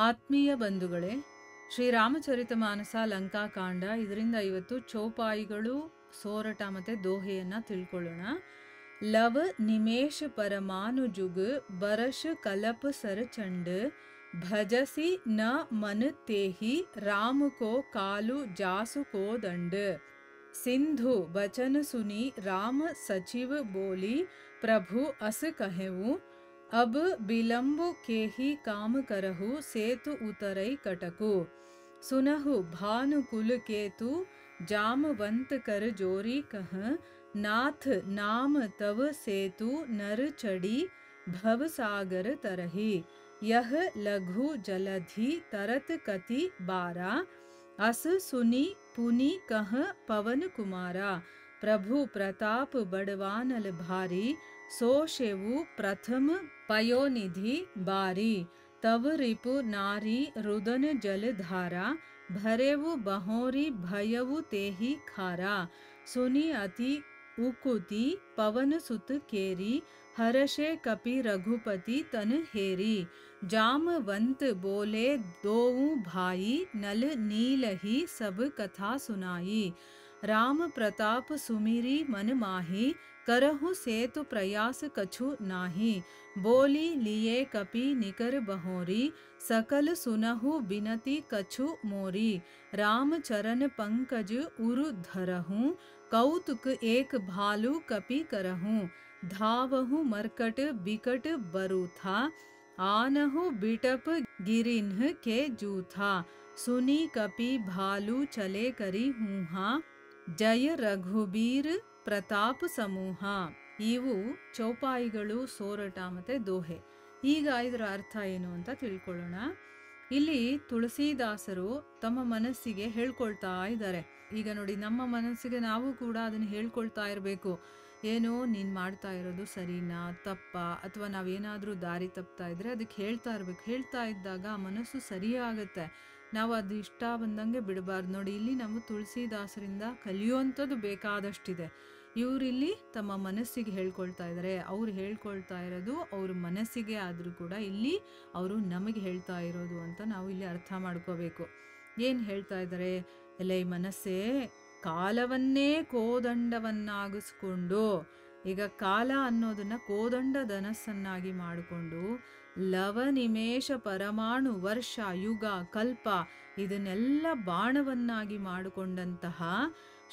ಆತ್ಮೀಯ ಬಂಧುಗಳೇ, ಶ್ರೀರಾಮಚರಿತಮಾನಸ ಲಂಕಾಕಾಂಡ ಇದರಿಂದ ಇವತ್ತು ಚೌಪಾಯಿಗಳು, ಸೋರಠ ಮತ್ತು ದೋಹೆಯನ್ನು ತಿಳ್ಕೊಳ್ಳೋಣ. ಲವ ನಿಮೇಶ ಪರಮಾನು ಜುಗ್ ಬರಶ ಕಲಪ ಸರ ಚಂಡ ಭಜಸಿ ನ ಮನ ತೇಹಿ ರಾಮ ಕೋ ಕಾಲು ಜಾಸು ಕೋ ದಂಡ सिंधु बचन सुनी राम सचिव बोली प्रभु अस कहेऊ अब बिलंब के ही काम करहु सेतु उतरई कटकु सुनहु भानुकुल केतु जामवंत कर जोरी कह नाथ नाम तव सेतु नर चढ़ी भव सागर तरही यह लघु जलधि तरत कति बारा अस सुनी पुनि कह पवन कुमारा प्रभु प्रताप बड़वानल भारी सो शेवु प्रथम पयोनिधि बारी तव रिपु नारी रुदन जल धारा भरेवु बहोरी भयवु तेहि खारा सुनी अति उकुति पवन सुत केरी हर्षे कपि रघुपति तन हेरी जामवंत बोले दोऊ भाई नल नील ही सब कथा सुनाई राम प्रताप सुमिरी मन माही करहु सेतु प्रयास कछु नाही बोली लिए कपि निकर बहोरी सकल सुनहु बिनती कछु मोरी राम चरण पंकज उरु धरहु कौतुक एक भालू कपि करहु धावहु मरकट बिकट बरूथा आनहु बिटप गिरिन्ह के जूथा सुनी कपि भालू चले करी हूहा जय रघुबीर ಪ್ರತಾಪ್ ಸಮೂಹ. ಇವು ಚೌಪಾಯಿಗಳು, ಸೋರಠ ಮತ್ತು ದೋಹೆ. ಈಗ ಇದರ ಅರ್ಥ ಏನು ಅಂತ ತಿಳ್ಕೊಳ್ಳೋಣ. ಇಲ್ಲಿ ತುಳಸಿದಾಸರು ತಮ್ಮ ಮನಸ್ಸಿಗೆ ಹೇಳ್ಕೊಳ್ತಾ ಇದ್ದಾರೆ. ಈಗ ನೋಡಿ, ನಮ್ಮ ಮನಸ್ಸಿಗೆ ನಾವು ಕೂಡ ಅದನ್ನು ಹೇಳ್ಕೊಳ್ತಾ ಇರಬೇಕು. ಏನೋ ನೀನು ಮಾಡ್ತಾ ಇರೋದು ಸರಿನಾ ತಪ್ಪಾ, ಅಥವಾ ನಾವೇನಾದರೂ ದಾರಿ ತಪ್ತಾ ಇದ್ರೆ ಅದಕ್ಕೆ ಹೇಳ್ತಾ ಇರಬೇಕು. ಹೇಳ್ತಾ ಇದ್ದಾಗ ಆ ಮನಸ್ಸು ಸರಿಯಾಗುತ್ತೆ. ನಾವು ಅದು ಇಷ್ಟ ಬಂದಂಗೆ ಬಿಡಬಾರ್ದು. ನೋಡಿ, ಇಲ್ಲಿ ನಾವು ತುಳಸಿದಾಸರಿಂದ ಕಲಿಯುವಂಥದ್ದು ಬೇಕಾದಷ್ಟಿದೆ. ಇವರಿಲ್ಲಿ ತಮ್ಮ ಮನಸ್ಸಿಗೆ ಹೇಳ್ಕೊಳ್ತಾ ಇದ್ದಾರೆ. ಅವ್ರು ಹೇಳ್ಕೊಳ್ತಾ ಇರೋದು ಅವ್ರ ಮನಸ್ಸಿಗೆ ಆದರೂ ಕೂಡ ಇಲ್ಲಿ ಅವರು ನಮಗೆ ಹೇಳ್ತಾ ಇರೋದು ಅಂತ ನಾವು ಇಲ್ಲಿ ಅರ್ಥ ಮಾಡ್ಕೋಬೇಕು. ಏನು ಹೇಳ್ತಾ ಇದ್ದಾರೆ? ಎಲ್ಲ ಈ ಮನಸ್ಸೇ ಕಾಲವನ್ನೇ ಕೋದಂಡವನ್ನಾಗಿಸ್ಕೊಂಡು, ಈಗ ಕಾಲ ಅನ್ನೋದನ್ನ ಕೋದಂಡ ಧನಸ್ಸನ್ನಾಗಿ ಮಾಡಿಕೊಂಡು ಲವ ನಿಮೇಶ ಪರಮಾಣು ವರ್ಷ ಯುಗ ಕಲ್ಪ ಇದನ್ನೆಲ್ಲ ಬಾಣವನ್ನಾಗಿ ಮಾಡಿಕೊಂಡಂತಹ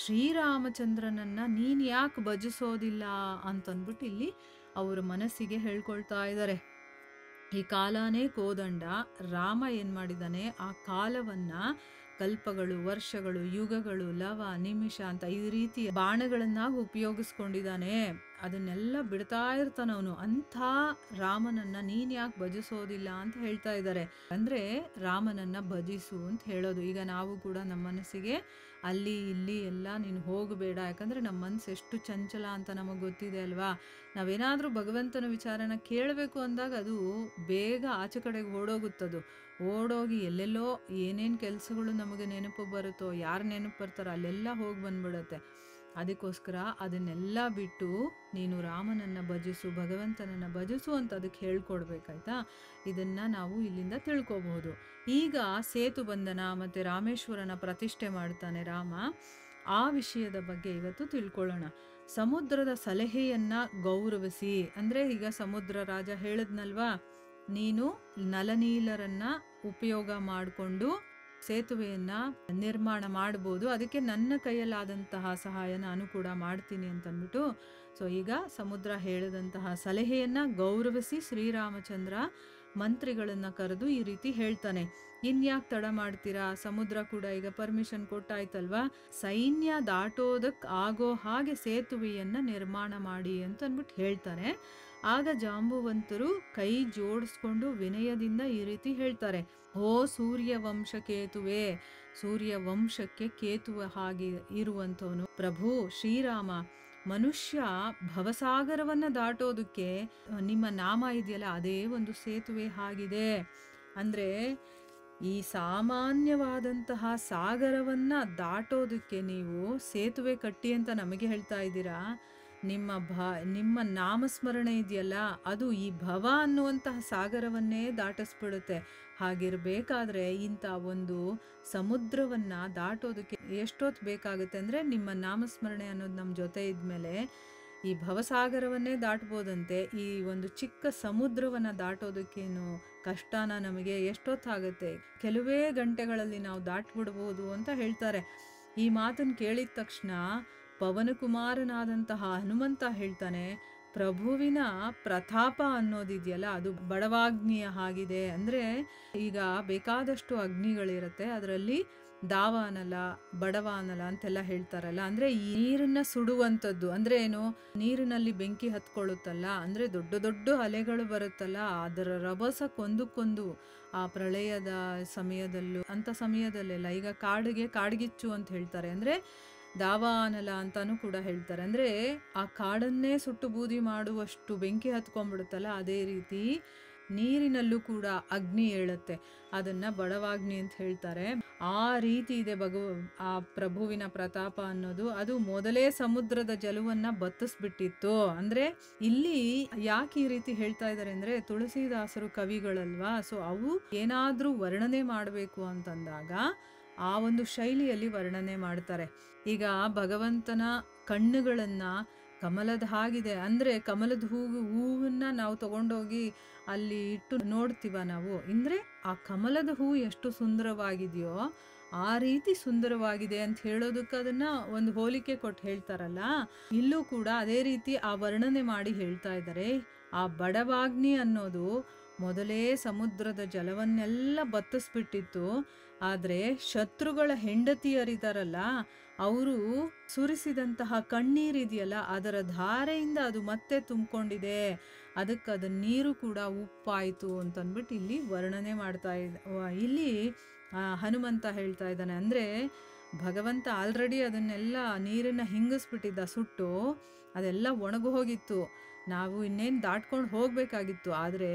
ಶ್ರೀರಾಮಚಂದ್ರನನ್ನ ನೀನು ಯಾಕೆ ಭಜಿಸೋದಿಲ್ಲ ಅಂತಂದ್ಬಿಟ್ಟು ಇಲ್ಲಿ ಅವರ ಮನಸ್ಸಿಗೆ ಹೇಳ್ಕೊಳ್ತಾ ಇದ್ದಾರೆ. ಈ ಕಾಲನೇ ಕೋದಂಡ. ರಾಮ ಏನು ಮಾಡಿದ್ದಾನೆ, ಆ ಕಾಲವನ್ನ ಕಲ್ಪಗಳು, ವರ್ಷಗಳು, ಯುಗಗಳು, ಲವ ನಿಮಿಷ ಅಂತ ಈ ರೀತಿ ಬಾಣಗಳನ್ನಾಗಿ ಉಪಯೋಗಿಸ್ಕೊಂಡಿದ್ದಾನೆ. ಅದನ್ನೆಲ್ಲ ಬಿಡ್ತಾ ಇರ್ತಾನವನು. ಅಂಥ ರಾಮನನ್ನ ನೀನ್ ಯಾಕೆ ಭಜಿಸೋದಿಲ್ಲ ಅಂತ ಹೇಳ್ತಾ ಇದ್ದಾರೆ. ಅಂದ್ರೆ ರಾಮನನ್ನ ಭಜಿಸು ಅಂತ ಹೇಳೋದು. ಈಗ ನಾವು ಕೂಡ ನಮ್ಮ ಮನಸ್ಸಿಗೆ ಅಲ್ಲಿ ಇಲ್ಲಿ ಎಲ್ಲ ನೀನು ಹೋಗಬೇಡ, ಯಾಕಂದ್ರೆ ನಮ್ಮ ಮನಸ್ಸು ಎಷ್ಟು ಚಂಚಲ ಅಂತ ನಮಗೆ ಗೊತ್ತಿದೆ ಅಲ್ವಾ. ನಾವೇನಾದ್ರೂ ಭಗವಂತನ ವಿಚಾರನ ಕೇಳಬೇಕು ಅಂದಾಗ ಅದು ಬೇಗ ಆಚೆ ಕಡೆಗೆ ಓಡೋಗುತ್ತದು. ಓಡೋಗಿ ಎಲ್ಲೆಲ್ಲೋ ಏನೇನು ಕೆಲಸಗಳು ನಮಗೆ ನೆನಪು ಬರುತ್ತೋ, ಯಾರು ನೆನಪು ಬರ್ತಾರೋ ಅಲ್ಲೆಲ್ಲ ಹೋಗಿ ಬಂದ್ಬಿಡತ್ತೆ. ಅದಕ್ಕೋಸ್ಕರ ಅದನ್ನೆಲ್ಲ ಬಿಟ್ಟು ನೀನು ರಾಮನನ್ನ ಭಜಿಸು, ಭಗವಂತನನ್ನ ಭಜಿಸು ಅಂತ ಅದಕ್ಕೆ ಹೇಳ್ಕೊಡ್ಬೇಕಾಯ್ತಾ. ಇದನ್ನ ನಾವು ಇಲ್ಲಿಂದ ತಿಳ್ಕೊಬಹುದು. ಈಗ ಸೇತು ಬಂಧನ ಮತ್ತು ರಾಮೇಶ್ವರನ ಪ್ರತಿಷ್ಠೆ ಮಾಡ್ತಾನೆ ರಾಮ. ಆ ವಿಷಯದ ಬಗ್ಗೆ ಇವತ್ತು ತಿಳ್ಕೊಳ್ಳೋಣ. ಸಮುದ್ರದ ಸಲಹೆಯನ್ನ ಗೌರವಿಸಿ, ಅಂದ್ರೆ ಈಗ ಸಮುದ್ರ ರಾಜ ಹೇಳಿದ್ನಲ್ವಾ, ನೀನು ನಲನೀಲರನ್ನ ಉಪಯೋಗ ಮಾಡಿಕೊಂಡು ಸೇತುವೆಯನ್ನ ನಿರ್ಮಾಣ ಮಾಡ್ಬೋದು, ಅದಕ್ಕೆ ನನ್ನ ಕೈಯಲ್ಲಾದಂತಹ ಸಹಾಯ ನಾನು ಕೂಡ ಮಾಡ್ತೀನಿ ಅಂತಂದ್ಬಿಟ್ಟು. ಸೊ ಈಗ ಸಮುದ್ರ ಹೇಳಿದಂತಹ ಸಲಹೆಯನ್ನ ಗೌರವಿಸಿ ಶ್ರೀರಾಮಚಂದ್ರ ಮಂತ್ರಿಗಳನ್ನ ಕರೆದು ಈ ರೀತಿ ಹೇಳ್ತಾನೆ. ಇನ್ಯಾಕೆ ತಡ ಮಾಡ್ತೀರಾ, ಸಮುದ್ರ ಕೂಡ ಈಗ ಪರ್ಮಿಷನ್ ಕೊಟ್ಟಾಯ್ತಲ್ವಾ, ಸೈನ್ಯ ದಾಟೋದಕ್ಕೆ ಆಗೋ ಹಾಗೆ ಸೇತುವೆಯನ್ನ ನಿರ್ಮಾಣ ಮಾಡಿ ಅಂತ ಅಂದ್ಬಿಟ್ಟು ಹೇಳ್ತಾನೆ. ಆಗ ಜಾಂಬುವಂತರು ಕೈ ಜೋಡಿಸ್ಕೊಂಡು ವಿನಯದಿಂದ ಈ ರೀತಿ ಹೇಳ್ತಾರೆ, ಓ ಸೂರ್ಯವಂಶ ಕೇತುವೆ, ಸೂರ್ಯವಂಶಕ್ಕೆ ಕೇತುವ ಹಾಗೆ ಇರುವಂಥವನು ಪ್ರಭು ಶ್ರೀರಾಮ, ಮನುಷ್ಯ ಭವಸಾಗರವನ್ನ ದಾಟೋದಕ್ಕೆ ನಿಮ್ಮ ನಾಮ ಇದೆಯಲ್ಲ ಅದೇ ಒಂದು ಸೇತುವೆ ಆಗಿದೆ. ಅಂದ್ರೆ ಈ ಸಾಮಾನ್ಯವಾದಂತಹ ಸಾಗರವನ್ನ ದಾಟೋದಕ್ಕೆ ನೀವು ಸೇತುವೆ ಕಟ್ಟಿ ಅಂತ ನಮಗೆ ಹೇಳ್ತಾ ಇದ್ದೀರಾ. ನಿಮ್ಮ ನಾಮಸ್ಮರಣೆ ಇದೆಯಲ್ಲ, ಅದು ಈ ಭವ ಅನ್ನುವಂತಹ ಸಾಗರವನ್ನೇ ದಾಟಿಸ್ಬಿಡುತ್ತೆ. ಹಾಗಿರಬೇಕಾದ್ರೆ ಇಂಥ ಒಂದು ಸಮುದ್ರವನ್ನು ದಾಟೋದಕ್ಕೆ ಎಷ್ಟೊತ್ತು ಬೇಕಾಗುತ್ತೆ ಅಂದರೆ, ನಿಮ್ಮ ನಾಮಸ್ಮರಣೆ ಅನ್ನೋದು ನಮ್ಮ ಜೊತೆ ಇದ್ಮೇಲೆ ಈ ಭವಸಾಗರವನ್ನೇ ದಾಟ್ಬೋದಂತೆ. ಈ ಒಂದು ಚಿಕ್ಕ ಸಮುದ್ರವನ್ನು ದಾಟೋದಕ್ಕೇನು ಕಷ್ಟನ ನಮಗೆ ಎಷ್ಟೊತ್ತಾಗುತ್ತೆ, ಕೆಲವೇ ಗಂಟೆಗಳಲ್ಲಿ ನಾವು ದಾಟ್ಬಿಡ್ಬೋದು ಅಂತ ಹೇಳ್ತಾರೆ. ಈ ಮಾತನ್ನು ಕೇಳಿದ ತಕ್ಷಣ ಪವನಕುಮಾರನಾದಂತಹ ಹನುಮಂತ ಹೇಳ್ತಾನೆ, ಪ್ರಭುವಿನ ಪ್ರತಾಪ ಅನ್ನೋದಿದೆಯಲ್ಲ ಅದು ಬಡವಾಗ್ನಿಯ ಹಾಗಿದೆ. ಅಂದರೆ ಈಗ ಬೇಕಾದಷ್ಟು ಅಗ್ನಿಗಳಿರುತ್ತೆ, ಅದರಲ್ಲಿ ದಾವಾನಲ ಬಡವಾನಲ ಅಂತೆಲ್ಲ ಹೇಳ್ತಾರಲ್ಲ, ಅಂದರೆ ಈ ನೀರನ್ನು ಸುಡುವಂಥದ್ದು. ಅಂದರೆ ಏನು, ನೀರಿನಲ್ಲಿ ಬೆಂಕಿ ಹತ್ಕೊಳ್ಳುತ್ತಲ್ಲ, ಅಂದರೆ ದೊಡ್ಡ ದೊಡ್ಡ ಅಲೆಗಳು ಬರುತ್ತಲ್ಲ, ಅದರ ರಭಸ ಕೊಂದಕ್ಕೊಂದು ಆ ಪ್ರಳಯದ ಸಮಯದಲ್ಲೂ ಅಂಥ ಸಮಯದಲ್ಲೆಲ್ಲ, ಈಗ ಕಾಡ್ಗಿಚ್ಚು ಅಂತ ಹೇಳ್ತಾರೆ, ಅಂದರೆ ದಾವಾನಲ ಅಂತಾನೂ ಕೂಡ ಹೇಳ್ತಾರೆ. ಅಂದರೆ ಆ ಕಾಡನ್ನೇ ಸುಟ್ಟು ಬೂದಿ ಮಾಡುವಷ್ಟು ಬೆಂಕಿ ಹತ್ಕೊಂಡ್ಬಿಡುತ್ತಲ್ಲ, ಅದೇ ರೀತಿ ನೀರಿನಲ್ಲೂ ಕೂಡ ಅಗ್ನಿ ಏಳುತ್ತೆ, ಅದನ್ನು ಬಡವಾಗ್ನಿ ಅಂತ ಹೇಳ್ತಾರೆ. ಆ ರೀತಿ ಇದೆ ಆ ಪ್ರಭುವಿನ ಪ್ರತಾಪ ಅನ್ನೋದು. ಅದು ಮೊದಲೇ ಸಮುದ್ರದ ಜಲವನ್ನು ಬತ್ತಿಸ್ಬಿಟ್ಟಿತ್ತು. ಅಂದರೆ ಇಲ್ಲಿ ಯಾಕೆ ಈ ರೀತಿ ಹೇಳ್ತಾ ಇದ್ದಾರೆ ಅಂದರೆ, ತುಳಸಿದಾಸರು ಕವಿಗಳಲ್ವಾ, ಸೊ ಅವು ಏನಾದರೂ ವರ್ಣನೆ ಮಾಡಬೇಕು ಅಂತಂದಾಗ ಆ ಒಂದು ಶೈಲಿಯಲ್ಲಿ ವರ್ಣನೆ ಮಾಡ್ತಾರೆ. ಈಗ ಭಗವಂತನ ಕಣ್ಣುಗಳನ್ನು ಕಮಲದ ಹಾಗಿದೆ, ಅಂದರೆ ಕಮಲದ ಹೂವನ್ನು ನಾವು ತಗೊಂಡೋಗಿ ಅಲ್ಲಿ ಇಟ್ಟು ನೋಡ್ತೀವ ನಾವು, ಅಂದರೆ ಆ ಕಮಲದ ಹೂವು ಎಷ್ಟು ಸುಂದರವಾಗಿದೆಯೋ ಆ ರೀತಿ ಸುಂದರವಾಗಿದೆ ಅಂತ ಹೇಳೋದಕ್ಕೆ ಅದನ್ನು ಒಂದು ಹೋಲಿಕೆ ಕೊಟ್ಟು ಹೇಳ್ತಾರಲ್ಲ, ಇಲ್ಲೂ ಕೂಡ ಅದೇ ರೀತಿ ಆ ವರ್ಣನೆ ಮಾಡಿ ಹೇಳ್ತಾ ಇದ್ದಾರೆ. ಆ ಬಡವಾಗ್ನಿ ಅನ್ನೋದು ಮೊದಲೇ ಸಮುದ್ರದ ಜಲವನ್ನೆಲ್ಲ ಬತ್ತಿಸ್ಬಿಟ್ಟಿತ್ತು. ಆದರೆ ಶತ್ರುಗಳ ಹೆಂಡತಿಯರಿದಾರಲ್ಲ, ಅವರು ಸುರಿಸಿದಂತಹ ಕಣ್ಣೀರಿದೆಯಲ್ಲ, ಅದರ ಧಾರೆಯಿಂದ ಅದು ಮತ್ತೆ ತುಂಬಿಕೊಂಡಿದೆ, ಅದಕ್ಕೆ ಅದರ ನೀರು ಕೂಡ ಉಪ್ಪಾಯಿತು ಅಂತಂದ್ಬಿಟ್ಟು ಇಲ್ಲಿ ವರ್ಣನೆ ಮಾಡ್ತಾ ಇಲ್ಲಿ ಹನುಮಂತ ಹೇಳ್ತಾ ಇದ್ದಾನೆ. ಅಂದರೆ ಭಗವಂತ ಆಲ್ರೆಡಿ ಅದನ್ನೆಲ್ಲ ನೀರನ್ನು ಹಿಂಗಿಸ್ಬಿಟ್ಟಿದ್ದ, ಸುಟ್ಟು ಅದೆಲ್ಲ ಒಣಗಿ ಹೋಗಿತ್ತು, ನಾವು ಇನ್ನೇನು ದಾಟ್ಕೊಂಡು ಹೋಗಬೇಕಾಗಿತ್ತು. ಆದರೆ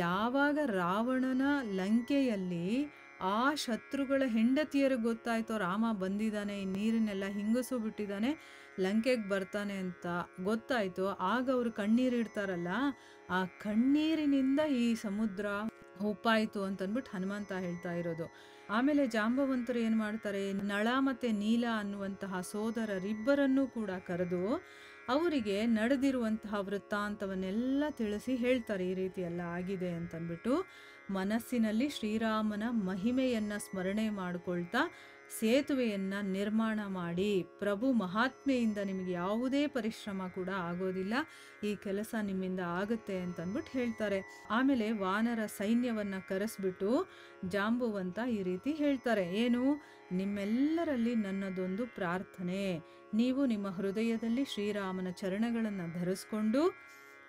ಯಾವಾಗ ರಾವಣನ ಲಂಕೆಯಲ್ಲಿ ಆ ಶತ್ರುಗಳ ಹೆಂಡತಿಯರಿಗೆ ಗೊತ್ತಾಯ್ತೋ ರಾಮ ಬಂದಿದ್ದಾನೆ, ಈ ನೀರನ್ನೆಲ್ಲ ಹಿಂಗಿಸು ಬಿಟ್ಟಿದ್ದಾನೆ, ಲಂಕೆಗೆ ಬರ್ತಾನೆ ಅಂತ ಗೊತ್ತಾಯ್ತು, ಆಗ ಅವರು ಕಣ್ಣೀರಿಡ್ತಾರಲ್ಲ, ಆ ಕಣ್ಣೀರಿನಿಂದ ಈ ಸಮುದ್ರ ಉಪ್ಪಾಯಿತು ಅಂತಂದ್ಬಿಟ್ಟು ಹನುಮಂತ ಹೇಳ್ತಾ ಇರೋದು. ಆಮೇಲೆ ಜಾಂಬವಂತರು ಏನು ಮಾಡ್ತಾರೆ, ನಳ ಮತ್ತು ನೀಲ ಅನ್ನುವಂತಹ ಸೋದರರಿಬ್ಬರನ್ನೂ ಕೂಡ ಕರೆದು ಅವರಿಗೆ ನಡೆದಿರುವಂತಹ ವೃತ್ತಾಂತವನ್ನೆಲ್ಲ ತಿಳಿಸಿ ಹೇಳ್ತಾರೆ, ಈ ರೀತಿ ಎಲ್ಲ ಆಗಿದೆ ಅಂತಂದ್ಬಿಟ್ಟು. ಮನಸ್ಸಿನಲ್ಲಿ ಶ್ರೀರಾಮನ ಮಹಿಮೆಯನ್ನು ಸ್ಮರಣೆ ಮಾಡಿಕೊಳ್ತಾ ಸೇತುವೆಯನ್ನು ನಿರ್ಮಾಣ ಮಾಡಿ, ಪ್ರಭು ಮಹಾತ್ಮೆಯಿಂದ ನಿಮಗೆ ಯಾವುದೇ ಪರಿಶ್ರಮ ಕೂಡ ಆಗೋದಿಲ್ಲ, ಈ ಕೆಲಸ ನಿಮ್ಮಿಂದ ಆಗುತ್ತೆ ಅಂತಂದ್ಬಿಟ್ಟು ಹೇಳ್ತಾರೆ. ಆಮೇಲೆ ವಾನರ ಸೈನ್ಯವನ್ನು ಕರೆಸ್ಬಿಟ್ಟು ಜಾಂಬುವಂತ ಈ ರೀತಿ ಹೇಳ್ತಾರೆ, ಏನು, ನಿಮ್ಮೆಲ್ಲರಲ್ಲಿ ನನ್ನದೊಂದು ಪ್ರಾರ್ಥನೆ, ನೀವು ನಿಮ್ಮ ಹೃದಯದಲ್ಲಿ ಶ್ರೀರಾಮನ ಚರಣಗಳನ್ನು ಧರಿಸ್ಕೊಂಡು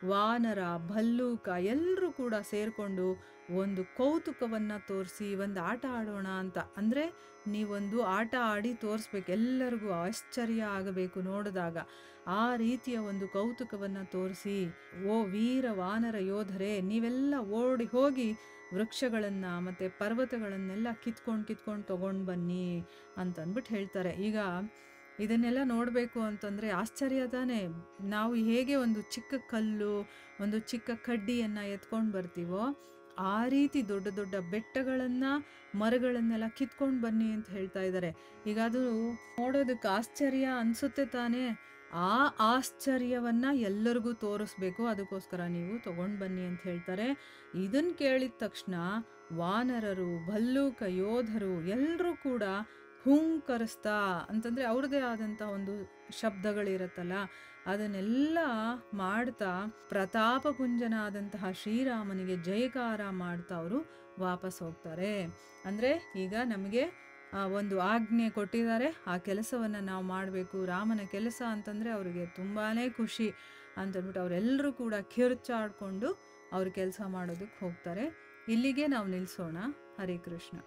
ವಾನರ ಭಲ್ಲೂಕ ಎಲ್ಲರೂ ಕೂಡ ಸೇರಿಕೊಂಡು ಒಂದು ಕೌತುಕವನ್ನು ತೋರಿಸಿ ಒಂದು ಆಟ ಆಡೋಣ ಅಂತ. ಅಂದರೆ ನೀವೊಂದು ಆಟ ಆಡಿ ತೋರಿಸ್ಬೇಕು, ಎಲ್ಲರಿಗೂ ಆಶ್ಚರ್ಯ ಆಗಬೇಕು ನೋಡಿದಾಗ, ಆ ರೀತಿಯ ಒಂದು ಕೌತುಕವನ್ನು ತೋರಿಸಿ, ಓ ವೀರ ವಾನರ ಯೋಧರೇ, ನೀವೆಲ್ಲ ಓಡಿ ಹೋಗಿ ವೃಕ್ಷಗಳನ್ನು ಮತ್ತು ಪರ್ವತಗಳನ್ನೆಲ್ಲ ಕಿತ್ಕೊಂಡು ತೊಗೊಂಡು ಬನ್ನಿ ಅಂತಂದ್ಬಿಟ್ಟು ಹೇಳ್ತಾರೆ. ಈಗ ಇದನ್ನೆಲ್ಲ ನೋಡಬೇಕು ಅಂತಂದರೆ ಆಶ್ಚರ್ಯ ತಾನೇ. ನಾವು ಹೇಗೆ ಒಂದು ಚಿಕ್ಕ ಕಲ್ಲು, ಒಂದು ಚಿಕ್ಕ ಕಡ್ಡಿಯನ್ನು ಎತ್ಕೊಂಡು ಬರ್ತೀವೋ, ಆ ರೀತಿ ದೊಡ್ಡ ದೊಡ್ಡ ಬೆಟ್ಟಗಳನ್ನು ಮರಗಳನ್ನೆಲ್ಲ ಕಿತ್ಕೊಂಡು ಬನ್ನಿ ಅಂತ ಹೇಳ್ತಾ ಇದ್ದಾರೆ. ಈಗ ಅದು ನೋಡೋದಕ್ಕೆ ಆಶ್ಚರ್ಯ ಅನಿಸುತ್ತೆ ತಾನೇ, ಆ ಆಶ್ಚರ್ಯವನ್ನು ಎಲ್ಲರಿಗೂ ತೋರಿಸ್ಬೇಕು, ಅದಕ್ಕೋಸ್ಕರ ನೀವು ತೊಗೊಂಡು ಬನ್ನಿ ಅಂತ ಹೇಳ್ತಾರೆ. ಇದನ್ನು ಕೇಳಿದ ತಕ್ಷಣ ವಾನರರು ಭಲ್ಲೂಕ ಯೋಧರು ಎಲ್ಲರೂ ಕೂಡ ಹುಂಕರಿಸ್ತಾ, ಅಂತಂದರೆ ಅವ್ರದ್ದೇ ಆದಂಥ ಒಂದು ಶಬ್ದಗಳಿರುತ್ತಲ್ಲ, ಅದನ್ನೆಲ್ಲ ಮಾಡ್ತಾ ಪ್ರತಾಪಪುಂಜನಾದಂತಹ ಶ್ರೀರಾಮನಿಗೆ ಜಯಕಾರ ಮಾಡ್ತಾ ಅವರು ವಾಪಸ್ ಹೋಗ್ತಾರೆ. ಅಂದರೆ ಈಗ ನಮಗೆ ಒಂದು ಆಜ್ಞೆ ಕೊಟ್ಟಿದ್ದಾರೆ, ಆ ಕೆಲಸವನ್ನು ನಾವು ಮಾಡಬೇಕು, ರಾಮನ ಕೆಲಸ ಅಂತಂದರೆ ಅವರಿಗೆ ತುಂಬಾ ಖುಷಿ ಅಂತಂದ್ಬಿಟ್ಟು ಅವರೆಲ್ಲರೂ ಕೂಡ ಕಿರ್ಚಾಡ್ಕೊಂಡು ಅವ್ರ ಕೆಲಸ ಮಾಡೋದಕ್ಕೆ ಹೋಗ್ತಾರೆ. ಇಲ್ಲಿಗೆ ನಾವು ನಿಲ್ಲಿಸೋಣ. ಹರೇ ಕೃಷ್ಣ.